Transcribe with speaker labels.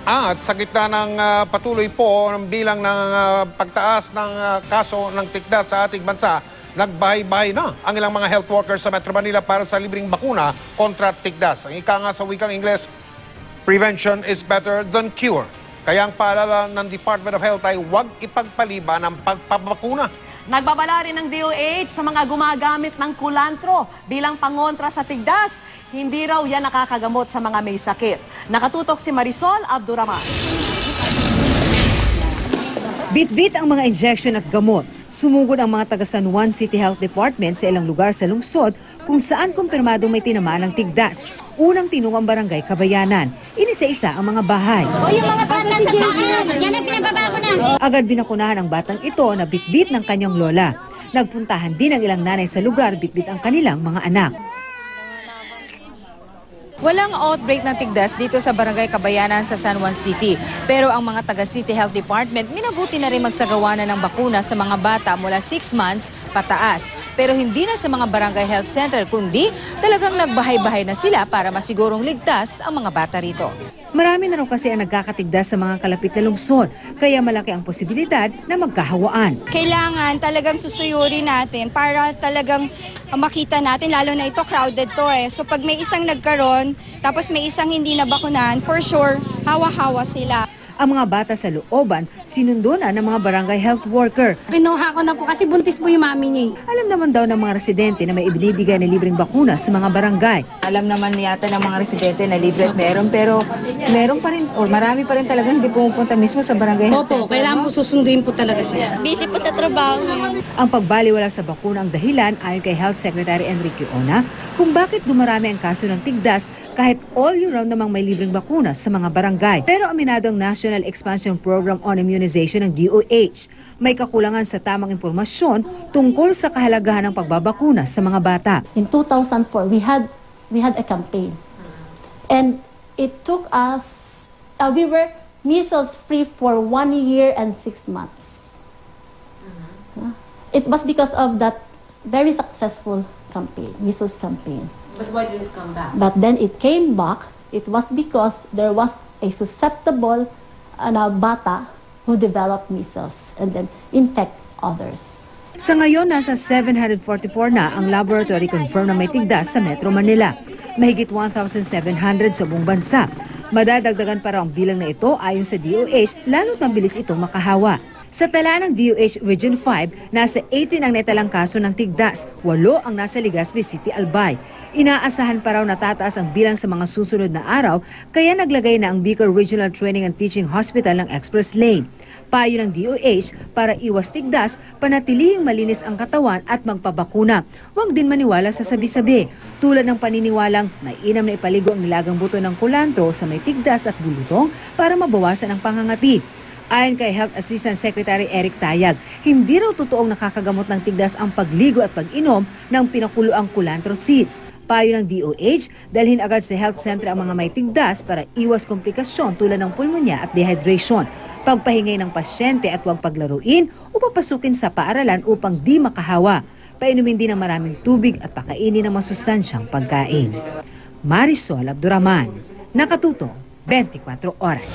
Speaker 1: At sa gitna ng patuloy po ng bilang ng pagtaas ng kaso ng tigdas sa ating bansa, nagbahay-bahay na ang ilang mga health workers sa Metro Manila para sa libreng bakuna kontra tigdas. Ang ika nga sa wikang Ingles, prevention is better than cure. Kaya ang paalala ng Department of Health ay huwag ipagpaliban ang pagpapakuna.
Speaker 2: Nagbabala rin ng DOH sa mga gumagamit ng kulantro bilang pangontra sa tigdas. Hindi raw yan nakakagamot sa mga may sakit. Nakatutok si Marisol Abduraman.
Speaker 3: Bit-bit ang mga injection at gamot. Sumugod ang mga taga San Juan City Health Department sa ilang lugar sa lungsod kung saan kumpirmadong may tinamaan ng tigdas. Unang tinungang barangay Kabayanan. Inisa-isa ang mga bahay.
Speaker 4: O yung mga bata sa taas, yan ang pinababa ko na.
Speaker 3: Agad binakunahan ang batang ito na bit-bit ng kanyang lola. Nagpuntahan din ang ilang nanay sa lugar, bit-bit ang kanilang mga anak.
Speaker 5: Walang outbreak ng tigdas dito sa Barangay Kabayanan sa San Juan City. Pero ang mga taga City Health Department minabuti na rin magsagawa na ng bakuna sa mga bata mula 6 months pataas. Pero hindi na sa mga barangay health center, kundi talagang nagbahay-bahay na sila para masigurong ligtas ang mga bata rito.
Speaker 3: Marami na raw kasi ang nagkakatigdas sa mga kalapit na lungsod, kaya malaki ang posibilidad na magkahawaan.
Speaker 4: Kailangan talagang susuyuri natin para talagang makita natin, lalo na ito crowded to eh. So pag may isang nagkaroon, tapos may isang hindi nabakunan, for sure, hawa-hawa sila.
Speaker 3: Ang mga bata sa looban, sinundo na ng mga barangay health worker.
Speaker 4: Kinuha ko na po kasi buntis po yung mami niya.
Speaker 3: Alam naman daw ng mga residente na may ibinibigay na libreng bakuna sa mga barangay.
Speaker 5: Alam naman yata ng mga residente na libre at meron, pero meron pa rin, o marami pa rin talagang hindi pumupunta mismo sa barangay health center.
Speaker 4: Opo, kailangan po susunduin po talaga siya. Busy po sa trabaho.
Speaker 3: Ang pagbaliwala sa bakuna ang dahilan ayon kay Health Secretary Enrique Ona kung bakit dumarami ang kaso ng tigdas kahit all year round namang may libreng bakuna sa mga barangay. Pero aminado ang National Expansion Program on Immunization ng DOH. May kakulangan sa tamang impormasyon tungkol sa kahalagahan ng pagbabakuna sa mga bata.
Speaker 6: In 2004, we had a campaign. And it took us, we were measles free for 1 year and 6 months. It was because of that very successful campaign, measles campaign.
Speaker 7: But why did it come back?
Speaker 6: But then it came back. It was because there was a susceptible bata who developed measles and then infect others.
Speaker 3: Sa ngayon, nasa 744 na ang laboratory confirmed na may tigdas sa Metro Manila. Mahigit 1,700 sa buong bansa. Madadagdagan pa raw ang bilang na ito ayon sa DOH, lalo't mabilis itong makahawa. Sa tala ng DOH Region 5, nasa 18 ang netalang kaso ng tigdas, 8 ang nasa Legazpi City, Albay. Inaasahan pa raw na tataas ang bilang sa mga susunod na araw, kaya naglagay na ang Bicol Regional Training and Teaching Hospital ng Express Lane. Payo ng DOH para iwas tigdas, panatilihing malinis ang katawan at magpabakuna. Huwag din maniwala sa sabi-sabi, tulad ng paniniwalang mainam na ipaligo ang nilagang buto ng kulantro sa may tigdas at bulutong para mabawasan ang pangangati. Ayon kay Health Assistant Secretary Eric Tayag, hindi raw totoong nakakagamot ng tigdas ang pagligo at pag-inom ng pinakuloang culantro seeds. Payo ng DOH, dalhin agad sa health center ang mga may tigdas para iwas komplikasyon tulad ng pulmonya at dehydration. Pagpahingay ng pasyente at huwag paglaruin o papasukin sa paaralan upang di makahawa. Painumin din ng maraming tubig at pakainin ng masustansyang pagkain. Marisol Abduraman, Nakatuto, 24 Oras.